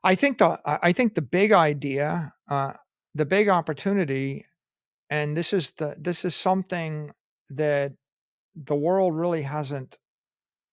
I think the big idea, the big opportunity, and this is something that the world really hasn't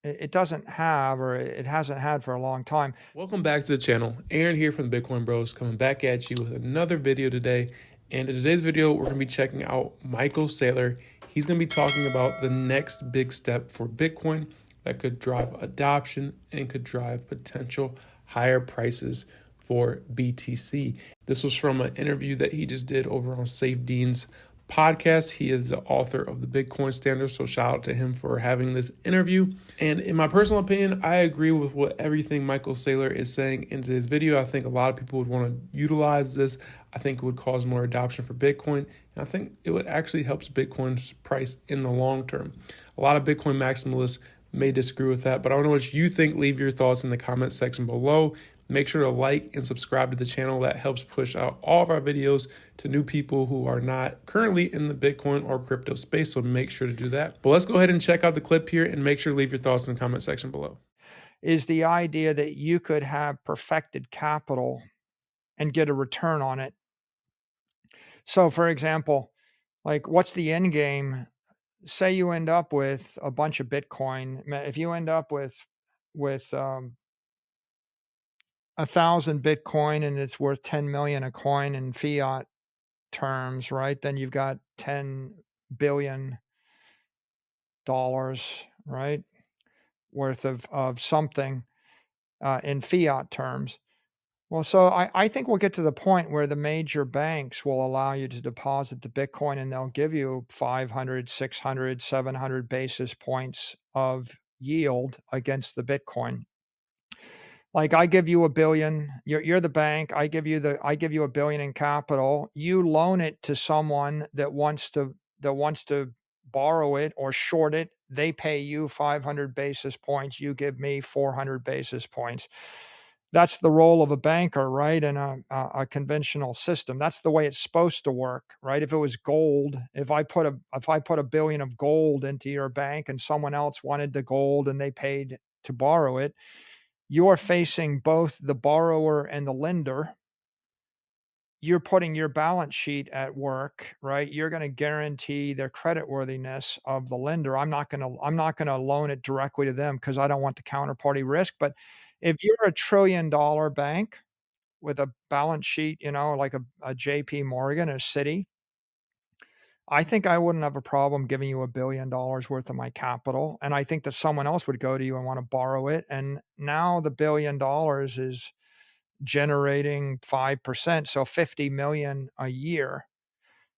it doesn't have, or it hasn't had for a long time. Welcome back to the channel. Aaron here from the Bitcoin Bros coming back at you with another video today. And in today's video, we're going to be checking out Michael Saylor. He's going to be talking about the next big step for Bitcoin that could drive adoption and could drive potential higher prices for BTC. This was from an interview that he just did over on Safe Dean's podcast. He is the author of the Bitcoin Standard, so shout out to him for having this interview. And in my personal opinion, I agree with what everything Michael Saylor is saying in today's video. I think a lot of people would want to utilize this. I think it would cause more adoption for Bitcoin, and I think it would actually help Bitcoin's price in the long term. A lot of Bitcoin maximalists may disagree with that, but I don't know what you think. Leave your thoughts in the comment section below. Make sure to like and subscribe to the channel. That helps push out all of our videos to new people who are not currently in the Bitcoin or crypto space, so make sure to do that. But let's go ahead and check out the clip here and make sure to leave your thoughts in the comment section below. Is the idea that you could have perfected capital and get a return on it. So, for example, like, what's the end game? Say you end up with a bunch of Bitcoin. If you end up with 1,000 Bitcoin and it's worth 10 million a coin in fiat terms, right? Then you've got $10 billion, right, worth of something in fiat terms. Well, so I think we'll get to the point where the major banks will allow you to deposit the Bitcoin, and they'll give you 500, 600, 700 basis points of yield against the Bitcoin. Like, I give you a billion, you're the bank, I give you a billion in capital. You loan it to someone that wants to borrow it or short it. They pay you 500 basis points, you give me 400 basis points. That's the role of a banker, right? In a conventional system. That's the way it's supposed to work, right? If it was gold, if I put a billion of gold into your bank and someone else wanted the gold and they paid to borrow it, you're facing both the borrower and the lender. You're putting your balance sheet at work, right? You're going to guarantee their creditworthiness of the lender. I'm not going to loan it directly to them because I don't want the counterparty risk. But if you're a $1 trillion bank with a balance sheet, like a JP Morgan or Citi, I think I wouldn't have a problem giving you $1 billion worth of my capital. And I think that someone else would go to you and want to borrow it. And now the $1 billion is generating 5%, so 50 million a year.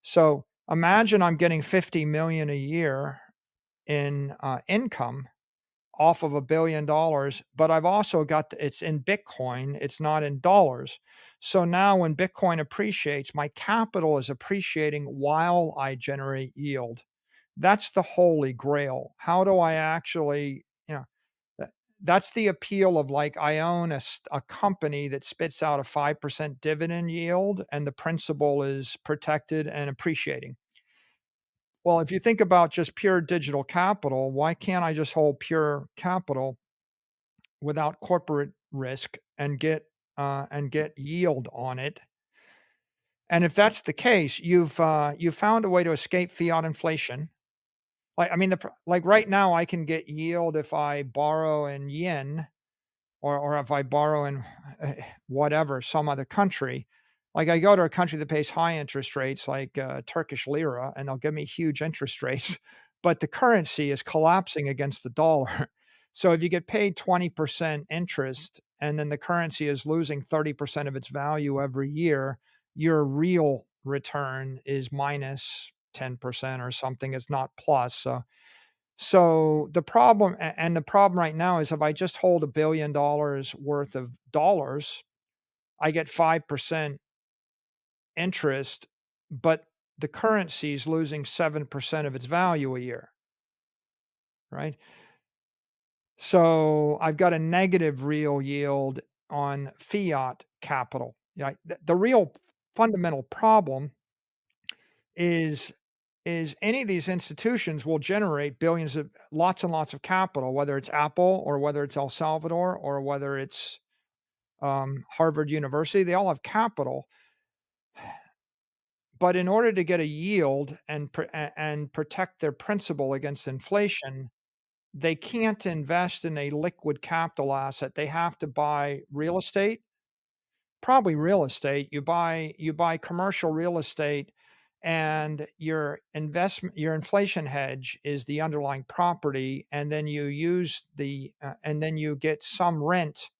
So imagine I'm getting 50 million a year in income off of $1 billion, but I've also got it's in Bitcoin, it's not in dollars. So now when Bitcoin appreciates, my capital is appreciating while I generate yield. That's the holy grail. How do I actually, that that's the appeal of, like, I own a company that spits out a 5% dividend yield, and the principal is protected and appreciating. Well, if you think about just pure digital capital, why can't I just hold pure capital without corporate risk and get yield on it? And if that's the case, you've found a way to escape fiat inflation. Like, I mean, like, right now, I can get yield if I borrow in yen, or if I borrow in whatever, some other country. Like, I go to a country that pays high interest rates, like Turkish lira, and they'll give me huge interest rates, but the currency is collapsing against the dollar. So if you get paid 20% interest and then the currency is losing 30% of its value every year, your real return is minus 10% or something. It's not plus. So the problem right now is, if I just hold $1 billion worth of dollars, I get 5% interest, but the currency is losing 7% of its value a year, right? So I've got a negative real yield on fiat capital. Yeah, the real fundamental problem is any of these institutions will generate billions of lots and lots of capital, whether it's Apple or whether it's El Salvador or whether it's Harvard University, they all have capital, but in order to get a yield and protect their principal against inflation, they can't invest in a liquid capital asset. They have to buy real estate, probably real estate. You buy commercial real estate, and your inflation hedge is the underlying property, and then you use and then you get some rent,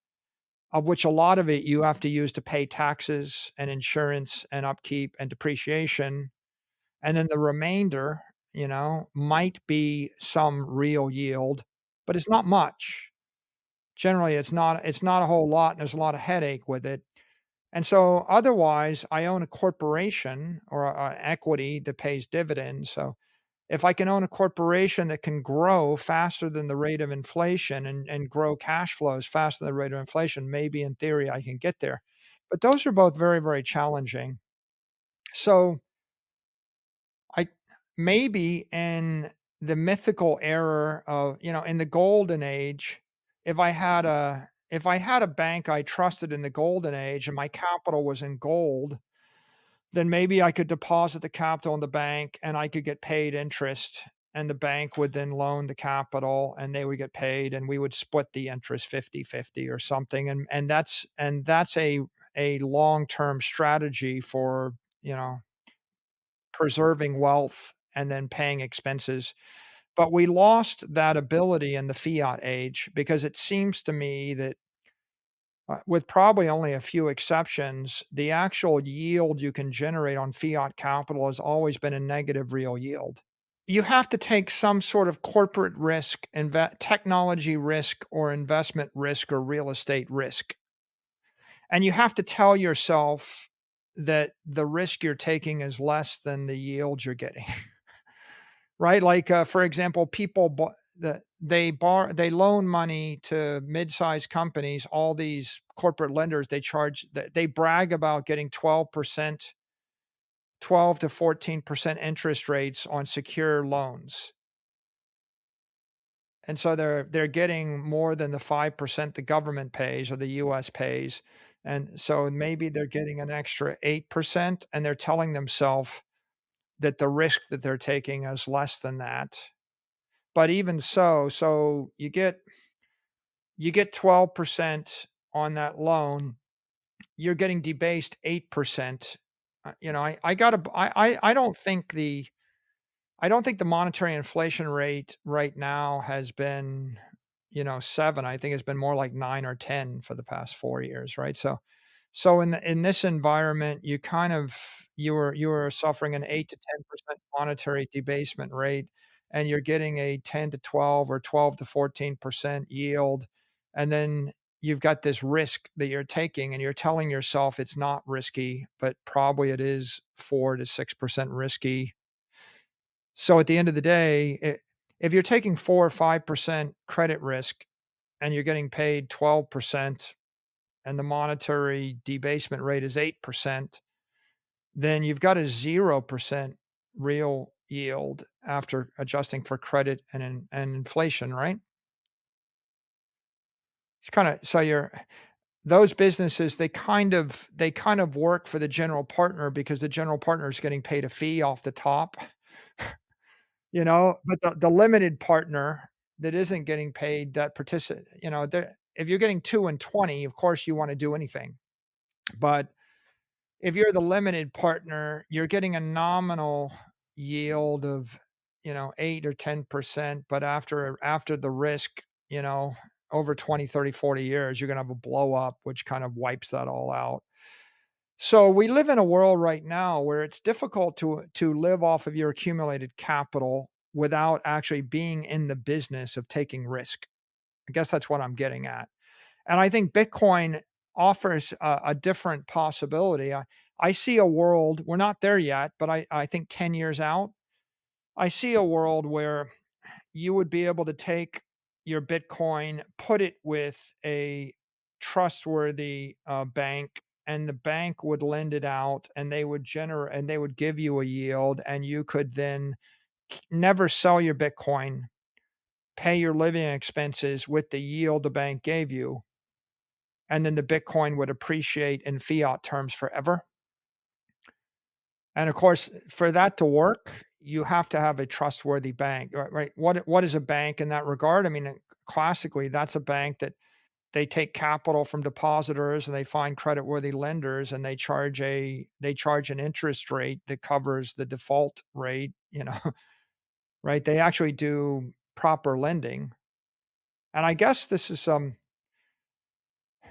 of which a lot of it you have to use to pay taxes and insurance and upkeep and depreciation, and then the remainder, might be some real yield, but it's not much. Generally, it's not a whole lot, and there's a lot of headache with it. And so otherwise, I own a corporation or equity that pays dividends. So if I can own a corporation that can grow faster than the rate of inflation and grow cash flows faster than the rate of inflation, maybe in theory I can get there. But those are both very, very challenging. So I maybe in the mythical era of, in the golden age, if I had a bank I trusted in the golden age and my capital was in gold, then maybe I could deposit the capital in the bank and I could get paid interest, and the bank would then loan the capital and they would get paid and we would split the interest 50-50 or something, and that's a long-term strategy for, you know, preserving wealth and then paying expenses. But we lost that ability in the fiat age because it seems to me that, with probably only a few exceptions, the actual yield you can generate on fiat capital has always been a negative real yield. You have to take some sort of corporate risk, technology risk, or investment risk, or real estate risk. And you have to tell yourself that the risk you're taking is less than the yield you're getting. Right? Like, for example, people they loan money to mid-sized companies, all these corporate lenders, they brag about getting 12 to 14% interest rates on secure loans. And so they're getting more than the 5% the government pays or the US pays. And so maybe they're getting an extra 8%, and they're telling themselves that the risk that they're taking is less than that. But even so you get 12% on that loan, you're getting debased 8%. I don't think the monetary inflation rate right now has been, 7. I think it's been more like 9 or 10 for the past 4 years, right? So in this environment, you were suffering an 8 to 10% monetary debasement rate, and you're getting a 10 to 12 or 12 to 14% yield, and then you've got this risk that you're taking, and you're telling yourself it's not risky, but probably it is 4 to 6% risky. So at the end of the day, if you're taking 4 or 5% credit risk and you're getting paid 12%, and the monetary debasement rate is 8%, then you've got a 0% real yield after adjusting for credit and inflation, right? It's kinda so you're those businesses, they kind of work for the general partner because the general partner is getting paid a fee off the top, but the limited partner that isn't getting paid, that partici you know, there if you're getting 2 and 20, of course, you wanna do anything. But if you're the limited partner, you're getting a nominal yield of, 8 or 10%, but after the risk, over 20, 30, 40 years, you're gonna have a blow up, which kind of wipes that all out. So we live in a world right now where it's difficult to live off of your accumulated capital without actually being in the business of taking risk. I guess that's what I'm getting at. And I think Bitcoin offers a different possibility. I see a world, we're not there yet, but I think 10 years out, I see a world where you would be able to take your Bitcoin, put it with a trustworthy bank, and the bank would lend it out, and they would give you a yield, and you could then never sell your Bitcoin, pay your living expenses with the yield the bank gave you, and then the Bitcoin would appreciate in fiat terms forever. And of course, for that to work, you have to have a trustworthy bank, right? What is a bank in that regard? I mean, classically, that's a bank that they take capital from depositors and they find creditworthy lenders and they charge an interest rate that covers the default rate, right? They actually do proper lending. And I guess this is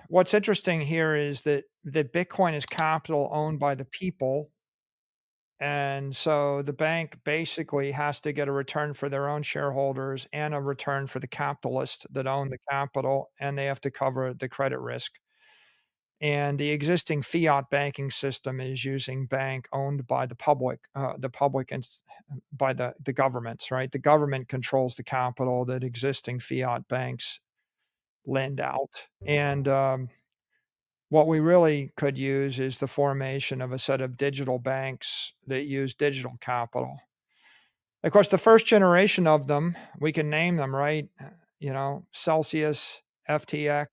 what's interesting here is that Bitcoin is capital owned by the people. And so the bank basically has to get a return for their own shareholders and a return for the capitalist that own the capital, and they have to cover the credit risk. And the existing fiat banking system is using bank owned by the public and by the governments, right? The government controls the capital that existing fiat banks lend out. And what we really could use is the formation of a set of digital banks that use digital capital. Of course, the first generation of them, we can name them, right? Celsius, FTX,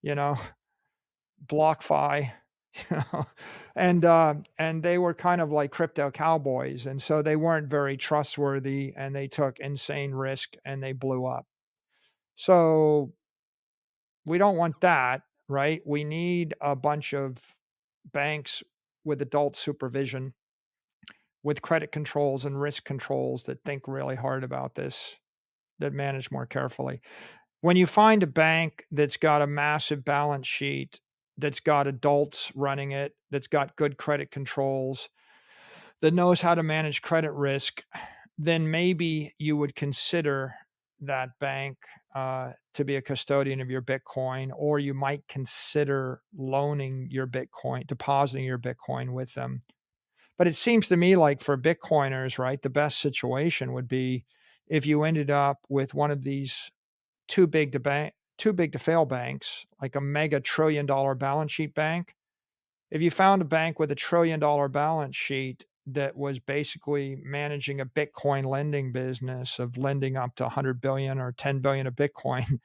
you know, BlockFi, you know, and they were kind of like crypto cowboys, and so they weren't very trustworthy, and they took insane risk, and they blew up. So we don't want that, right? We need a bunch of banks with adult supervision, with credit controls and risk controls that think really hard about this, that manage more carefully. When you find a bank that's got a massive balance sheet, that's got adults running it, that's got good credit controls, that knows how to manage credit risk, then maybe you would consider that bank to be a custodian of your Bitcoin, or you might consider loaning your Bitcoin, depositing your Bitcoin with them. But it seems to me like for Bitcoiners, right, the best situation would be if you ended up with one of these too big to fail banks, like a mega $1 trillion balance sheet bank. If you found a bank with $1 trillion balance sheet that was basically managing a Bitcoin lending business of lending up to 100 billion or 10 billion of Bitcoin,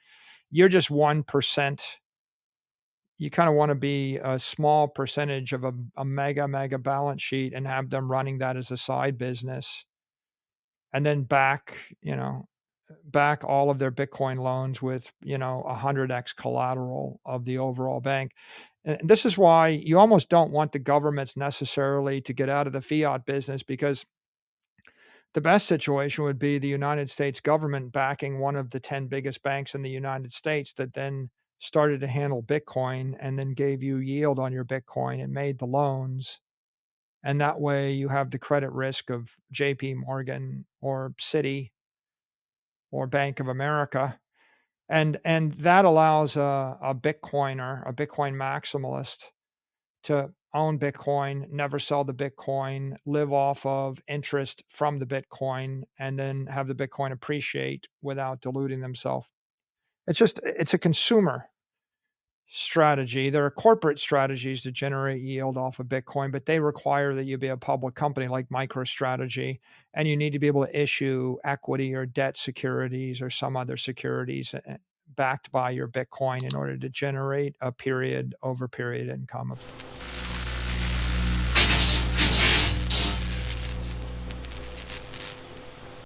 you're just 1%. You kind of want to be a small percentage of a mega balance sheet and have them running that as a side business, and then back all of their Bitcoin loans with, 100x collateral of the overall bank. And this is why you almost don't want the governments necessarily to get out of the fiat business, because the best situation would be the United States government backing one of the 10 biggest banks in the United States that then started to handle Bitcoin and then gave you yield on your Bitcoin and made the loans. And that way you have the credit risk of JP Morgan or Citi or Bank of America. And that allows a Bitcoiner, a Bitcoin maximalist, to own Bitcoin, never sell the Bitcoin, live off of interest from the Bitcoin, and then have the Bitcoin appreciate without diluting themselves. It's a consumer strategy. There are corporate strategies to generate yield off of Bitcoin, but they require that you be a public company like MicroStrategy, and you need to be able to issue equity or debt securities or some other securities backed by your Bitcoin in order to generate a period over period income of.